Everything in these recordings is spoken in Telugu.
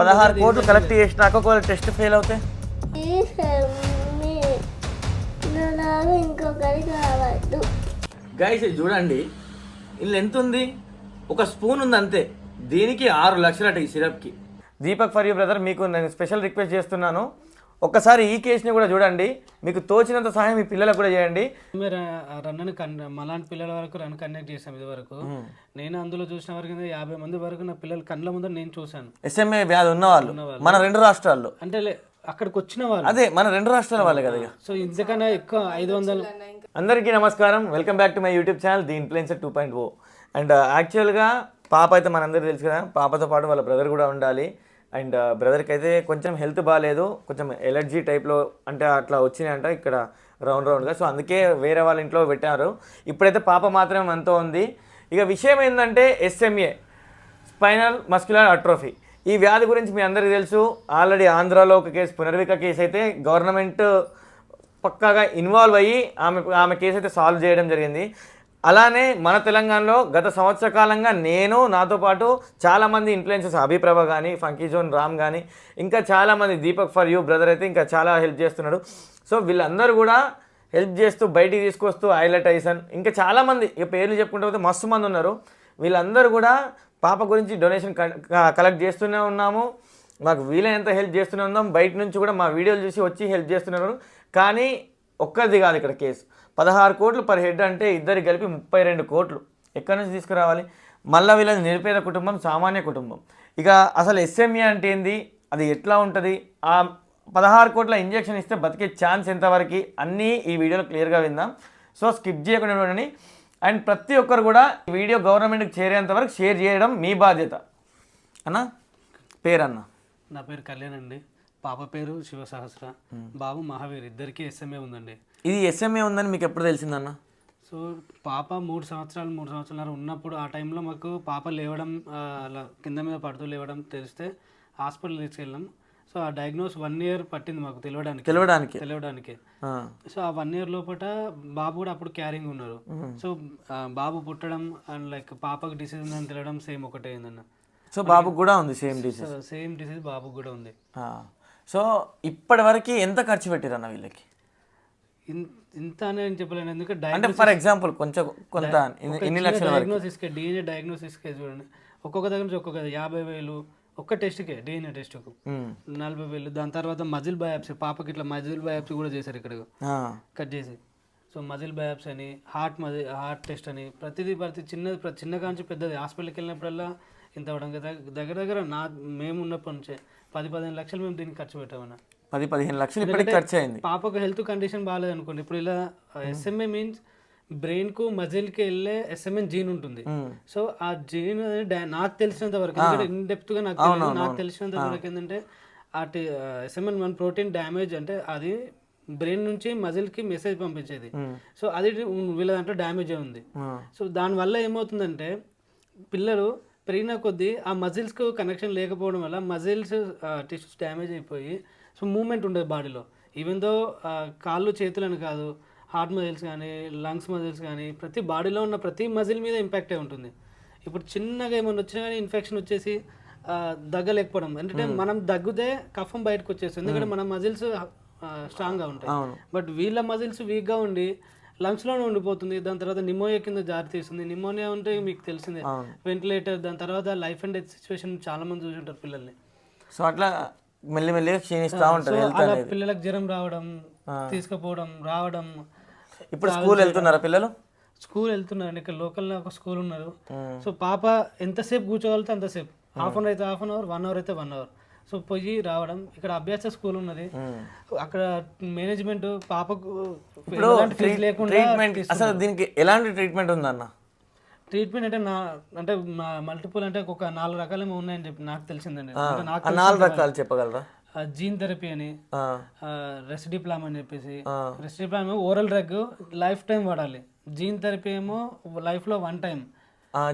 16 కోట్లు కలెక్ట్ చేసినాక ఒకవేళ టెస్ట్ ఫెయిల్ అవుతే ఇంకొకరికి రావద్దు. గైస్ చూడండి, ఇల్లు ఎంత ఉంది, ఒక స్పూన్ ఉంది అంతే, దీనికి 6 లక్షలట ఈ సిరప్కి. దీపక్ ఫర్ యూ బ్రదర్, మీకు నేను స్పెషల్ రిక్వెస్ట్ చేస్తున్నాను, ఒక్కసారి ఈ కేసుని కూడా చూడండి, మీకు తోచినంత సహాయం మీ పిల్లలకు కూడా చేయండి. రన్ను మలాంటి పిల్లల వరకు రన్ కండక్ట్ చేసాం ఇది వరకు. నేను అందులో చూసిన వరకు 50 మంది వరకు నా పిల్లల కళ్ళ ముందు నేను చూశాను. SMA వ్యాధి ఉన్నవాళ్ళు మన 2 రాష్ట్రాల్లో, అంటే అక్కడికి వచ్చిన వాళ్ళు అదే మన 2 రాష్ట్రాల వాళ్ళే కదా. సో ఇంతకన్నా ఎక్కువ 500. అందరికీ నమస్కారం, welcome back to my YouTube channel the influencer 2.0. And యాక్చువల్గా పాప అయితే మనందరికీ తెలుసు కదా, పాపతో పాటు వాళ్ళ బ్రదర్ కూడా ఉండాలి. అండ్ బ్రదర్కి అయితే కొంచెం హెల్త్ బాగాలేదు, కొంచెం ఎలర్జీ టైప్లో అంటే అట్లా వచ్చినాయంట ఇక్కడ రౌండ్గా. సో అందుకే వేరే వాళ్ళ ఇంట్లో పెట్టారు. ఇప్పుడైతే పాప మాత్రం ఎంతో ఉంది. ఇక విషయం ఏంటంటే SMA, స్పైనల్ మస్క్యులర్ అట్రోఫీ. ఈ వ్యాధి గురించి మీ అందరికీ తెలుసు. ఆల్రెడీ ఆంధ్రాలో ఒక కేసు, పునర్విక కేసు అయితే గవర్నమెంట్ పక్కాగా ఇన్వాల్వ్ అయ్యి ఆమె కేసు అయితే సాల్వ్ చేయడం జరిగింది. అలానే మన తెలంగాణలో గత సంవత్సర కాలంగా నేను, నాతో పాటు చాలామంది ఇన్ఫ్లుయెన్సర్స్, అభిప్రభ కానీ, ఫంకీ జోన్ రామ్ కానీ, ఇంకా చాలామంది, దీపక్ ఫర్ యూ బ్రదర్ అయితే ఇంకా చాలా హెల్ప్ చేస్తున్నాడు. సో వీళ్ళందరూ కూడా హెల్ప్ చేస్తూ బయటికి తీసుకొస్తూ, ఐలెట్ ఐసన్, ఇంకా చాలామంది, ఇక పేర్లు చెప్పుకుంటూ పోతే మస్తు మంది ఉన్నారు. వీళ్ళందరూ కూడా పాప గురించి డొనేషన్ కలెక్ట్ చేస్తూనే ఉన్నాము, మాకు వీలైనంత హెల్ప్ చేస్తూనే ఉన్నాం. బయట నుంచి కూడా మా వీడియోలు చూసి వచ్చి హెల్ప్ చేస్తున్నారు. కానీ ఒక్కరిది కాదు ఇక్కడ కేసు, 16 కోట్లు పర్ హెడ్ అంటే ఇద్దరికి కలిపి 32 కోట్లు ఎక్కడి నుంచి తీసుకురావాలి? మళ్ళీ వీళ్ళది నిరుపేద కుటుంబం, సామాన్య కుటుంబం. ఇక అసలు SMA అంటే ఏంది, అది ఎట్లా ఉంటుంది, ఆ 16 కోట్ల ఇంజెక్షన్ ఇస్తే బతికే ఛాన్స్ ఎంతవరకు, అన్నీ ఈ వీడియోలో క్లియర్గా విందాం. సో స్కిప్ చేయకుండా చూడండి. అండ్ ప్రతి ఒక్కరు కూడా ఈ వీడియో గవర్నమెంట్కి చేరేంత వరకు షేర్ చేయడం మీ బాధ్యత. అన్న పేరన్న? నా పేరు కళ్యాణ్ అండి. పాప పేరు శివసహస్ర, బాబు మహావీర్. ఇద్దరికి SMA ఉందండి. ఇది SMA ఉందని మీకు ఎప్పుడు తెలిసిందన్న? సో పాప 3 సంవత్సరాలు ఉన్నప్పుడు, ఆ టైంలో మాకు పాప లేవడం అలా కింద మీద పడుతూ లేవడం తెలిస్తే హాస్పిటల్ తీసుకెళ్ళాం. సో ఆ డయాగ్నోస్ 1 year పట్టింది మాకు తెలియడానికి. సో ఆ 1 year లోపల బాబు కూడా అప్పుడు క్యారింగ్ ఉన్నారు. సో బాబు పుట్టడం అండ్ లైక్ పాపకు డిసీజ్ ఉందని తెలియడం సేమ్ ఒకటే అయిందన్న. సో బాబుకు కూడా ఉంది సేమ్ డిసీజ్ బాబుకు కూడా ఉంది. సో ఇప్పటి వరకు ఎంత ఖర్చు పెట్టారన్న వీళ్ళకి? ఇంత అని చెప్పలేను, ఎందుకంటే అంటే ఫర్ ఎగ్జాంపుల్ కొంత ఎన్ని లక్షల DNA డయాగ్నోసిస్కే చూడండి, ఒక్కొక్క దగ్గర నుంచి ఒక్కొక్క 50,000 ఒక్క టెస్ట్కే, DNA టెస్ట్కు 40,000. దాని తర్వాత మజిల్ బయాప్సీ, పాపకి ఇట్లా మజిల్ బయాప్సీ కూడా చేశారు ఇక్కడ కట్ చేసి. సో మజిల్ బయాప్సీ అని, హార్ట్ టెస్ట్ అని, ప్రతి చిన్న కాంచి పెద్దది. హాస్పిటల్కి వెళ్ళినప్పుడల్లా ఇంత అవ్వడం దగ్గర మేము ఉన్నప్పటి నుంచే 10-15 లక్షలు మేము దీనికి ఖర్చు పెట్టామన్నా. 10-15 లక్షలు ఇప్పటికి ఖర్చు అయింది. పాపకు హెల్త్ కండిషన్ బాగాలేదు అనుకోండి, ఇప్పుడు ఇలా SMA మీన్స్ బ్రెయిన్కు మజిల్కి వెళ్ళే SMA జీన్ ఉంటుంది. సో ఆ జీన్ నాకు తెలిసినంత వరకు, ఇన్ డెప్త్గా నాకు తెలిసినంత వరకు ఏంటంటే ఆ SMA ప్రోటీన్ డ్యామేజ్ అంటే అది బ్రెయిన్ నుంచి మజిల్కి మెసేజ్ పంపించేది. సో అది వీళ్ళ దాంట్లో డ్యామేజ్ ఉంది. సో దానివల్ల ఏమవుతుందంటే పిల్లలు పెరిగిన కొద్దీ ఆ మజిల్స్కు కనెక్షన్ లేకపోవడం వల్ల మజిల్స్ టిష్యూస్ డ్యామేజ్ అయిపోయి సో మూమెంట్ ఉండదు బాడీలో. ఈవెన్ దో కాళ్ళు చేతులని కాదు, హార్ట్ మజిల్స్ కానీ, లంగ్స్ మజిల్స్ కానీ, ప్రతి బాడీలో ఉన్న ప్రతి మజిల్ మీద ఇంపాక్ట్ అయి ఉంటుంది. ఇప్పుడు చిన్నగా ఏమైనా వచ్చినా కానీ ఇన్ఫెక్షన్ వచ్చేసి దగ్గలేకపోవడం, అంటే మనం దగ్గుతే కఫం బయటకు వచ్చేస్తుంది, ఎందుకంటే మన మజిల్స్ స్ట్రాంగ్గా ఉంటాయి. బట్ వీళ్ళ మజిల్స్ వీక్గా ఉండి లంగ్స్లోనే ఉండిపోతుంది. దాని తర్వాత నిమోనియా కింద జారి తీస్తుంది. నిమోనియా ఉంటే మీకు తెలిసిందే, వెంటిలేటర్. దాని తర్వాత లైఫ్ అండ్ డెత్ సిచ్యువేషన్ చాలా మంది చూసి ఉంటారు పిల్లల్ని. సో అట్లా మెల్లిమెల్లిగా క్షీణిస్తూ ఉంటుంది. అలా పిల్లలకు జ్వరం రావడం, తీసుకుపోవడం, రావడం. ఇప్పుడు స్కూల్ వెళ్తున్నారా పిల్లలు? స్కూల్ వెళ్తున్నారండి. ఇక్కడ లోకల్లో ఒక స్కూల్ ఉన్నారు. సో పాప ఎంతసేపు కూర్చోగలితే అంతసేపు, హాఫ్ అన్ అవర్ అయితే హాఫ్ అన్ అవర్, 1 hour అయితే 1 hour. సో పోయి రావడం. ఇక్కడ అభ్యాస స్కూల్ ఉన్నది, అక్కడ మేనేజ్మెంట్ పాపకు ట్రీట్మెంట్, అసలు దీనికి ఎలాంటి ట్రీట్మెంట్ ఉందన్న? ట్రీట్మెంట్ అంటే మల్టిపుల్ అంటే ఒక 4 రకాలేమో ఉన్నాయని చెప్పి నాకు తెలిసిందండి. 4 రకాలు చెప్పగలరా? జీన్ థెరపీ అని, రెసిడిప్లామ్ అని చెప్పేసి. రెసిడిప్లామ్ ఓరల్ డ్రగ్, లైఫ్ టైం వాడాలి. జీన్ థెరపీ ఏమో లైఫ్లో 1 time.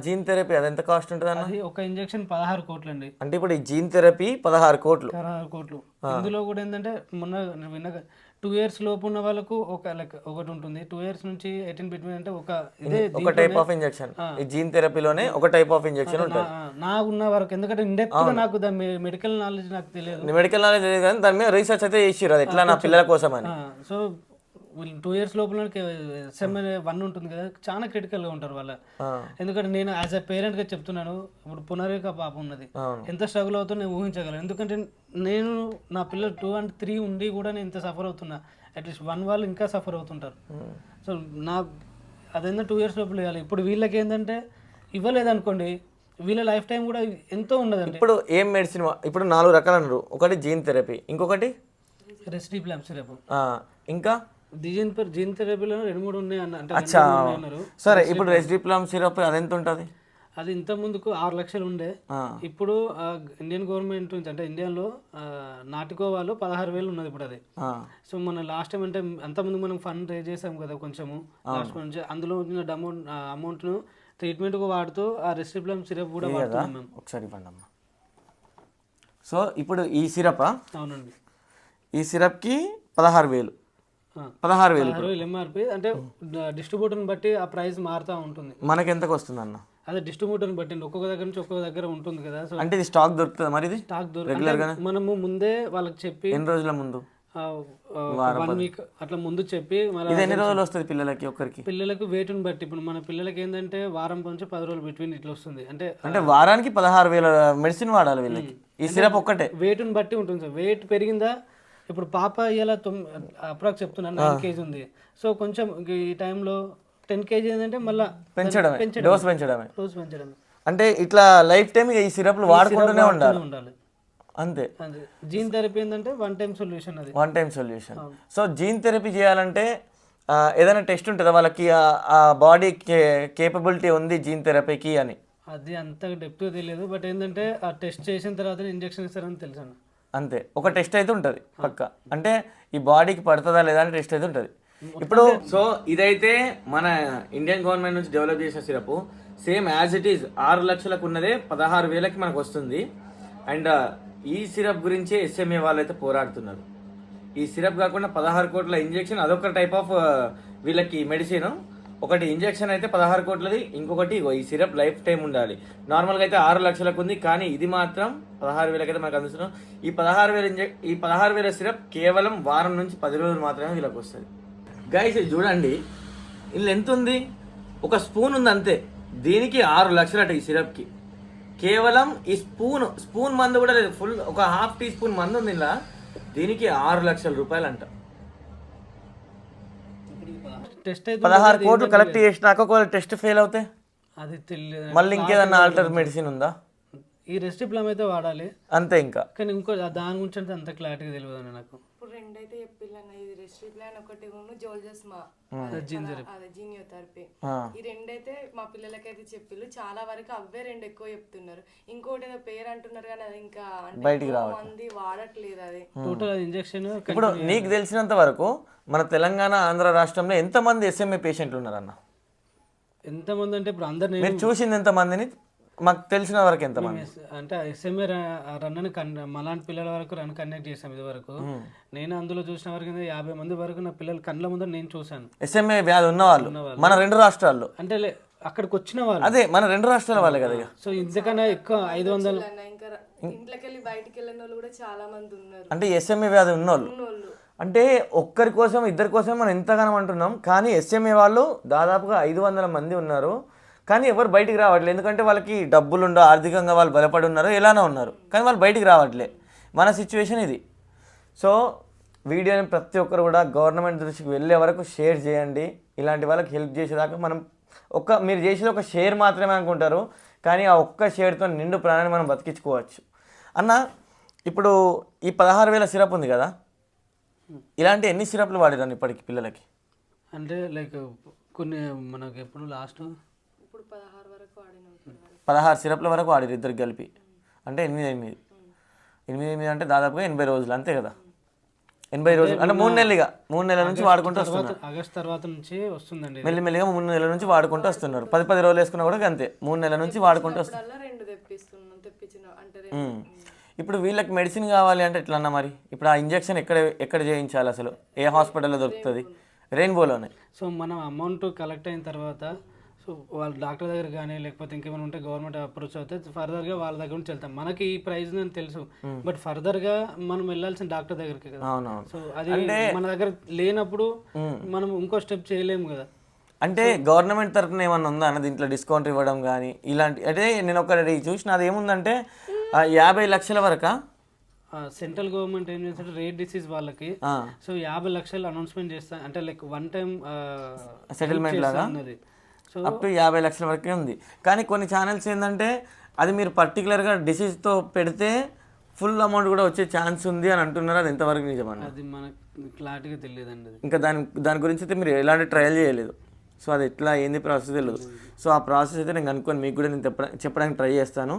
జీన్ థెరపీ అది ఎంత కాస్ట్ ఉంటుంది అన్న? అది ఒక ఇంజెక్షన్ 16 కోట్లు అండి. అంటే ఇప్పుడు ఈ జీన్ థెరపీ 16 కోట్లు. ఇందులో కూడా ఏంటంటే మొన్న విన్న 2 years లోపు ఉన్న వాళ్ళకు ఒక లైక్ ఒకటి ఉంటుంది, 2 years నుంచి 18 బిట్వీన్ అంటే ఒక ఇదే ఒక టైప్ ఆఫ్ ఇంజెక్షన్. ఈ జీన్ థెరపీలోనే ఒక టైప్ ఆఫ్ ఇంజెక్షన్ ఉంటుంది. నాకు ఉన్న వరకు, ఎందుకంటే ఇండెప్త్గా నాకు దాని మెడికల్ నాలెడ్జ్ నాకు తెలియదు. మెడికల్ నాలెడ్జ్ తెలియదు కానీ దాని మీద రీసెర్చ్ అయితే చేసిర్రు, అది ఎట్లా నా పిల్లల కోసం అని. సో 2 years లోపల ఎస్ఎంఏ 1 ఉంటుంది కదా, చాలా క్రిటికల్గా ఉంటారు వాళ్ళ. ఎందుకంటే నేను యాజ్ ఎ పేరెంట్గా చెప్తున్నాను, ఇప్పుడు పునరేక పాప ఉన్నది, ఎంత స్ట్రగుల్ అవుతుందో నేను ఊహించగలను. ఎందుకంటే నేను నా పిల్లలు 2 and 3 ఉండి కూడా నేను ఇంత సఫర్ అవుతున్నా, అట్లీస్ట్ 1 వాళ్ళు ఇంకా సఫర్ అవుతుంటారు. సో నా అదేందో 2 years లోపల ఇవ్వాలి. ఇప్పుడు వీళ్ళకి ఏంటంటే ఇవ్వలేదు అనుకోండి, వీళ్ళ లైఫ్ టైం కూడా ఎంతో ఉండదండి. ఇప్పుడు ఏం మెడిసిన్, ఇప్పుడు 4 రకాలు అన్నారు. ఒకటి జీన్ థెరపీ, ఇంకొకటి రెస్టిప్లామ్ సిరప్, ఇంకా జీన్ థెరపీలో 2-3 ఉన్నాయి అంటే అన్నారు. సరే, ఇప్పుడు రెస్టిప్లామ్ సిరప్ అది ఎంత ఉంటుంది? అది ఇంత ముందుకు 6 లక్షలు ఉండే. ఇప్పుడు ఇండియన్ గవర్నమెంట్ నుంచి అంటే ఇండియాలో నాటుకో వాళ్ళు 16,000 ఉన్నది ఇప్పుడు అది. సో మన లాస్ట్ టైం అంటే అంతకుముందు మనం ఫండ్ రేజ్ చేసాం కదా కొంచెము లాస్ట్ నుంచి, అందులో ఉన్న అమౌంట్ను ట్రీట్మెంట్కు వాడుతూ ఆ రెస్టిప్లామ్ సిరప్ కూడా వాడుతున్నాం మేము. ఒకసారి ఇవ్వండి అమ్మా. సో ఇప్పుడు ఈ సిరప్, అవునండి, ఈ సిరప్కి 16,000 ఎంఆర్పి. అంటే డిస్ట్రిబ్యూటర్ని బట్టి ఆ ప్రైస్ మారుతూ ఉంటుంది. మనకి ఎంతకు వస్తుంది అన్న? అదే డిస్ట్రిబ్యూటర్ని బట్టి ఒక్కొక్క దగ్గర నుంచి ఒక్కొక్క దగ్గర ఉంటుంది కదా. సో అంటే ఇది స్టాక్ దొరుకుతుంది మరి? ఇది స్టాక్ దొరుకుతుంది. మనము ముందే వాళ్ళకి చెప్పి ఎన్ని రోజుల ముందు, 1 week అట్లా ముందు చెప్పి, ఇది ఎన్ని రోజులు వస్తుంది పిల్లలకి? ఒక్కరికి పిల్లలకు వెయిట్ని బట్టి, ఇప్పుడు మన పిల్లలకి ఏంటంటే వారం నుంచి 10 రోజులు బిట్వీన్ ఇట్లా వస్తుంది. అంటే వారానికి 16,000 మెడిసిన్ వాడాలి వీళ్ళకి. ఈ సిరప్ ఒక్కటే వెయిట్ని బట్టి ఉంటుంది సార్. వెయిట్ పెరిగిందా, ఇప్పుడు పాప ఇలా అప్రాక్స్ చెప్తున్నాను 9 kg ఉంది. సో కొంచెం ఈ టైంలో 10 kg ఏంటంటే మళ్ళీ పెంచడమే, డోస్ పెంచడమే. అంటే ఇట్లా లైఫ్ టైం ఈ సిరప్లు వాడుకుంటూనే ఉండాలి అంతే. జీన్ థెరపీ ఏంటంటే one time solution. So gene therapy చేయాలంటే ఏదైనా టెస్ట్ ఉంటుందా వాళ్ళకి, ఆ బాడీ కేపబిలిటీ ఉంది జీన్ థెరపీకి అని? అది అంత డెప్త్గా తెలియదు, బట్ ఏంటంటే ఆ టెస్ట్ చేసిన తర్వాత ఇంజెక్షన్ ఇస్తారని తెలుసాను అంతే. ఒక టెస్ట్ అయితే ఉంటుంది పక్క, అంటే ఈ బాడీకి పడుతుందా లేదా అని టెస్ట్ అయితే ఉంటుంది. ఇప్పుడు సో ఇదైతే మన ఇండియన్ గవర్నమెంట్ నుంచి డెవలప్ చేసిన syrup, same as it is 6 లక్షలకు ఉన్నదే 16,000కి మనకు వస్తుంది. అండ్ ఈ సిరప్ గురించి ఎస్ఎంఏ వాళ్ళు అయితే పోరాడుతున్నారు. ఈ సిరప్ కాకుండా 16 కోట్ల ఇంజెక్షన్, అదొక టైప్ ఆఫ్ వీళ్ళకి మెడిసిన్. ఒకటి ఇంజెక్షన్ అయితే 16 కోట్లది, ఇంకొకటి ఈ సిరప్ లైఫ్ టైం ఉండాలి. నార్మల్గా అయితే 6 లక్షలకు ఉంది, కానీ ఇది మాత్రం 16,000 అయితే మనకు అందిస్తున్నాం. ఈ 16,000 సిరప్ కేవలం వారం నుంచి 10 రోజులు మాత్రమే వీళ్ళకి వస్తుంది. గైస్ ఇది చూడండి, ఇలా ఎంత ఉంది, ఒక స్పూన్ ఉంది అంతే. దీనికి 6 లక్షలట ఈ సిరప్కి. కేవలం ఈ స్పూన్ మందు కూడా లేదు, ఫుల్ ఒక ½ టీ స్పూన్ మందు ఉంది ఇలా, దీనికి 6 లక్షల రూపాయలు అంట. 16 కోట్లు కలెక్ట్ చేసినాక ఒకవేళ టెస్ట్ ఫెయిల్ అవుతే అది తెలియదు, మళ్ళీ ఇంకేదన్నా ఆల్టర్ మెడిసిన్ ఉందా? ఈ రెస్టిప్లామ్ అయితే వాడాలి అంతే. ఇంకా కానీ ఇంకో దాని గురించి అంటే అంత క్లారిటీగా తెలియదు అని నాకు. ఇప్పుడు 2 అయితే చెప్పిల్లన్న, ఇది రెస్టిప్లామ్ ఒకటి జోల్జస్మా అదే జీనియోథెరపీ, ఈ 2 అయితే మా పిల్లలకైతే చెప్పిళ్ళు. చాలా వరకు అవే 2 ఎక్కువ చెప్తున్నారు. ఇంకోటి ఏదో పేరు అంటున్నారు కానీ అది ఇంకా బయటికి మంది వాడట్లేదు. అది టోటల్ ఇంజెక్షన్. ఇప్పుడు నీకు తెలిసినంత వరకు మన తెలంగాణ ఆంధ్ర రాష్ట్రంలో ఎంతమంది ఎస్ఎంఏ పేషెంట్లు ఉన్నారన్న? ఎంతమంది అంటే ఇప్పుడు అందరు మీరు చూసింది ఎంతమందిని, మాకు తెలిసిన వరకు ఎంతమంది? అంటే ఎస్ఎంఏ రన్ మలాంటి పిల్లల వరకు రన్ కండక్ట్ చేసాం ఇది వరకు. నేను అందులో చూసిన వరకు 50 మంది వరకు నా పిల్లల కళ్ళ ముందు నేను చూసాను. ఎస్ఎంఏ వ్యాధి ఉన్న వాళ్ళు మన 2 రాష్ట్రాల్లో, అంటే అక్కడికి వచ్చిన వాళ్ళు అదే మన 2 రాష్ట్రాల వాళ్ళే కదా. సో ఇంతకన్నా ఎక్కువ 500 ఇంకా ఇంట్లోకి వెళ్ళి బయటికి వెళ్ళిన వాళ్ళు కూడా చాలా మంది ఉన్నారు. అంటే ఎస్ఎంఏ వ్యాధి ఉన్నోళ్ళు, అంటే ఒక్కరి కోసం 2 కోసం మనం ఎంతగానో అంటున్నాం, కానీ ఎస్ఎంఏ వాళ్ళు దాదాపుగా 500 మంది ఉన్నారు. కానీ ఎవరు బయటికి రావట్లేదు, ఎందుకంటే వాళ్ళకి డబ్బులు ఉండో, ఆర్థికంగా వాళ్ళు బలపడి ఉన్నారు, ఎలానో ఉన్నారు, కానీ వాళ్ళు బయటికి రావట్లే. మన సిచ్యువేషన్ ఇది. సో వీడియోని ప్రతి ఒక్కరు కూడా గవర్నమెంట్ దృష్టికి వెళ్ళే వరకు షేర్ చేయండి. ఇలాంటి వాళ్ళకి హెల్ప్ చేసేదాకా మనం మీరు చేసేది ఒక షేర్ మాత్రమే అనుకుంటారు, కానీ ఆ ఒక్క షేర్తో నిండు ప్రాణాన్ని మనం బతికించుకోవచ్చు. అన్న ఇప్పుడు ఈ 16,000 సిరప్ ఉంది కదా, ఇలాంటి ఎన్ని సిరప్లు వాడిరండి ఇప్పటికి పిల్లలకి? అంటే లైక్ కొన్ని మనకి ఎప్పుడు లాస్ట్ 16 సిరప్ల వరకు వాడిరు ఇద్దరికి కలిపి. అంటే 8 అంటే దాదాపుగా 80 రోజులు అంతే కదా. 80 రోజులు అంటే 3 నెలలు. ఇక 3 నెలల నుంచి వాడుకుంటూ వస్తున్నారు. ఆగస్ట్ తర్వాత నుంచి వస్తుందండి మెల్లిమెల్లిగా 3 నెలల నుంచి వాడుకుంటూ వస్తున్నారు. 10 రోజులు వేసుకున్నా కూడా అంతే 3 నెలల నుంచి వాడుకుంటూ వస్తున్నారు. ఇప్పుడు వీళ్ళకి మెడిసిన్ కావాలి అంటే ఎట్లా అన్న మరి ఇప్పుడు ఆ ఇంజెక్షన్ ఎక్కడ చేయించాలి అసలు ఏ హాస్పిటల్లో దొరుకుతుంది? రెయిన్బోలోనే. సో మనం అమౌంట్ కలెక్ట్ అయిన తర్వాత సో వాళ్ళ డాక్టర్ దగ్గర కానీ లేకపోతే ఇంకేమైనా ఉంటే గవర్నమెంట్ అప్రోచ్ అవుతే ఫర్దర్గా వాళ్ళ దగ్గర నుంచి వెళ్తాం. మనకి ఈ ప్రైస్ అని తెలుసు, బట్ ఫర్దర్గా మనం వెళ్ళాల్సిన డాక్టర్ దగ్గరికి కదా. అవునవును. సో అది మన దగ్గర లేనప్పుడు మనం ఇంకో స్టెప్ చేయలేము కదా. అంటే గవర్నమెంట్ తరఫున ఏమన్నా ఉందా అన్న దీంట్లో డిస్కౌంట్ ఇవ్వడం కానీ ఇలాంటి? అంటే నేను ఒకటి చూసిన అది ఏముందంటే 50 లక్షల వరకా సెంట్రల్ గవర్నమెంట్ ఏం చేస్తుంటే రేట్ డిసీజ్ వాళ్ళకి సో 50 లక్షలు అనౌన్స్మెంట్ చేస్తా అంటే లైక్ వన్ టైం సెటిల్మెంట్ లాగా అన్నది. సో అప్ టు 50 లక్షల వరకే ఉంది. కానీ కొన్ని ఛానల్స్ ఏంటంటే అది మీరు పర్టికులర్గా డిసీజ్తో పెడితే ఫుల్ అమౌంట్ కూడా వచ్చే ఛాన్స్ ఉంది అని అంటున్నారు. అది ఎంతవరకు నిజమన్నా? అది మనకు క్లారిటీగా తెలియదండి. అది ఇంకా దాని గురించి అయితే మీరు ఎలాంటి ట్రయల్ చేయలేదు. సో అది ఎట్లా ఏంది ప్రాసెస్ తెలియదు. సో ఆ ప్రాసెస్ అయితే నేను కనుక్కొని మీకు కూడా నేను చెప్పడానికి ట్రై చేస్తాను.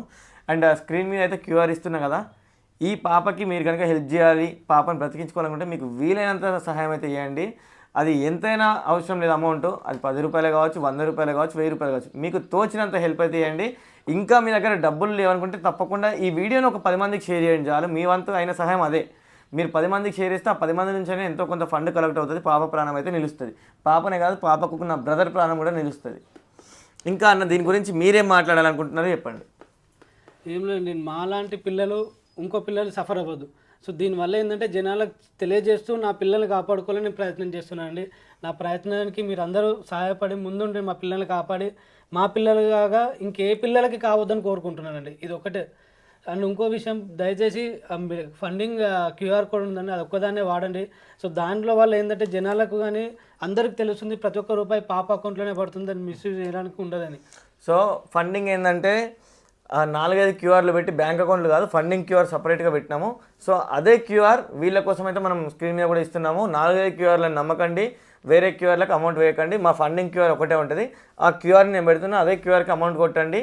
అండ్ స్క్రీన్ మీద అయితే క్యూఆర్ ఇస్తున్నా కదా, ఈ పాపకి మీరు కనుక హెల్ప్ చేయాలి, పాపను బ్రతికించుకోవాలనుకుంటే మీకు వీలైనంత సహాయం అయితే చేయండి. అది ఎంతైనా అవసరం లేదు అమౌంట్, అది 10 రూపాయలు కావచ్చు, 100 రూపాయలు కావచ్చు, 1000 రూపాయలు కావచ్చు, మీకు తోచినంత హెల్ప్ అయితే చేయండి. ఇంకా మీ దగ్గర డబ్బులు లేవనుకుంటే తప్పకుండా ఈ వీడియోని ఒక 10 మందికి షేర్ చేయండి చాలు. మీ వంతు అయిన సహాయం అదే. మీరు 10 మందికి షేర్ చేస్తే ఆ 10 మంది నుంచైనా ఎంతో కొంత ఫండ్ కలెక్ట్ అవుతుంది. పాప ప్రాణం అయితే నిలుస్తుంది. పాపనే కాదు, పాపకు నా బ్రదర్ ప్రాణం కూడా నిలుస్తుంది. ఇంకా అన్న దీని గురించి మీరేం మాట్లాడాలనుకుంటున్నారో చెప్పండి. ఏం లేదు, నేను మాలాంటి పిల్లలు ఇంకో పిల్లలు సఫర్ అవ్వద్దు. సో దీనివల్ల ఏంటంటే జనాలకు తెలియజేస్తూ నా పిల్లల్ని కాపాడుకోవాలని నేను ప్రయత్నం చేస్తున్నాను అండి. నా ప్రయత్నానికి మీరు అందరూ సహాయపడి ముందుండి మా పిల్లల్ని కాపాడి మా పిల్లలుగా ఇంకే పిల్లలకి కావద్దని కోరుకుంటున్నానండి. ఇది ఒకటే. అండ్ ఇంకో విషయం, దయచేసి ఫండింగ్ క్యూఆర్ కోడ్ ఉందండి, అది ఒక్కదాన్నే వాడండి. సో దాంట్లో వల్ల ఏంటంటే జనాలకు కానీ అందరికి తెలుస్తుంది ప్రతి ఒక్క రూపాయి పాప అకౌంట్లోనే పడుతుంది, అని మిస్యూజ్ చేయడానికి ఉండదని. సో ఫండింగ్ ఏంటంటే 4-5 క్యూఆర్లు పెట్టి బ్యాంక్ అకౌంట్లు కాదు, ఫండింగ్ క్యూఆర్ సపరేట్గా పెట్టినాము. సో అదే క్యూఆర్ వీళ్ళ కోసం అయితే మనం స్క్రీన్ మీద కూడా ఇస్తున్నాము. 4-5 క్యూఆర్లను నమ్మకండి, వేరే క్యూఆర్లకు అమౌంట్ వేయకండి. మా ఫండింగ్ క్యూఆర్ ఒకటే ఉంటుంది. ఆ క్యూఆర్ని నేను పెడుతున్నా, అదే క్యూఆర్కి అమౌంట్ కొట్టండి.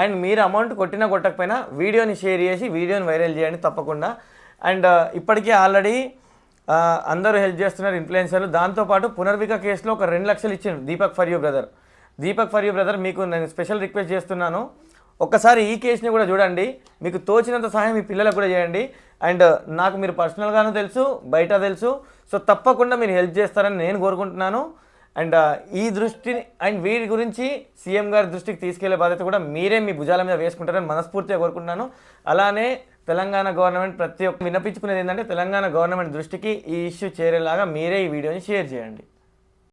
అండ్ మీరు అమౌంట్ కొట్టినా కొట్టకపోయినా వీడియోని షేర్ చేసి వీడియోని వైరల్ చేయండి తప్పకుండా. అండ్ ఇప్పటికీ ఆల్రెడీ అందరూ హెల్ప్ చేస్తున్నారు ఇన్ఫ్లుయెన్సర్లు. దాంతోపాటు పునర్విక కేసులో ఒక 2 లక్షలు ఇచ్చిండు Deepak for you brother. Deepak for you brother, మీకు నేను స్పెషల్ రిక్వెస్ట్ చేస్తున్నాను, ఒక్కసారి ఈ కేసుని కూడా చూడండి. మీకు తోచినంత సహాయం మీ పిల్లలకు కూడా చేయండి. అండ్ నాకు మీరు పర్సనల్గానూ తెలుసు, బయట తెలుసు. సో తప్పకుండా మీరు హెల్ప్ చేస్తారని నేను కోరుకుంటున్నాను. అండ్ ఈ దృష్టిని అండ్ వీరి గురించి సీఎం గారి దృష్టికి తీసుకెళ్లే బాధ్యత కూడా మీరే మీ భుజాల మీద వేసుకుంటారని మనస్ఫూర్తిగా కోరుకుంటున్నాను. అలానే తెలంగాణ గవర్నమెంట్ ప్రతి ఒక్క విన్నపించుకునేది ఏంటంటే తెలంగాణ గవర్నమెంట్ దృష్టికి ఈ ఇష్యూ చేరేలాగా మీరే ఈ వీడియోని షేర్ చేయండి.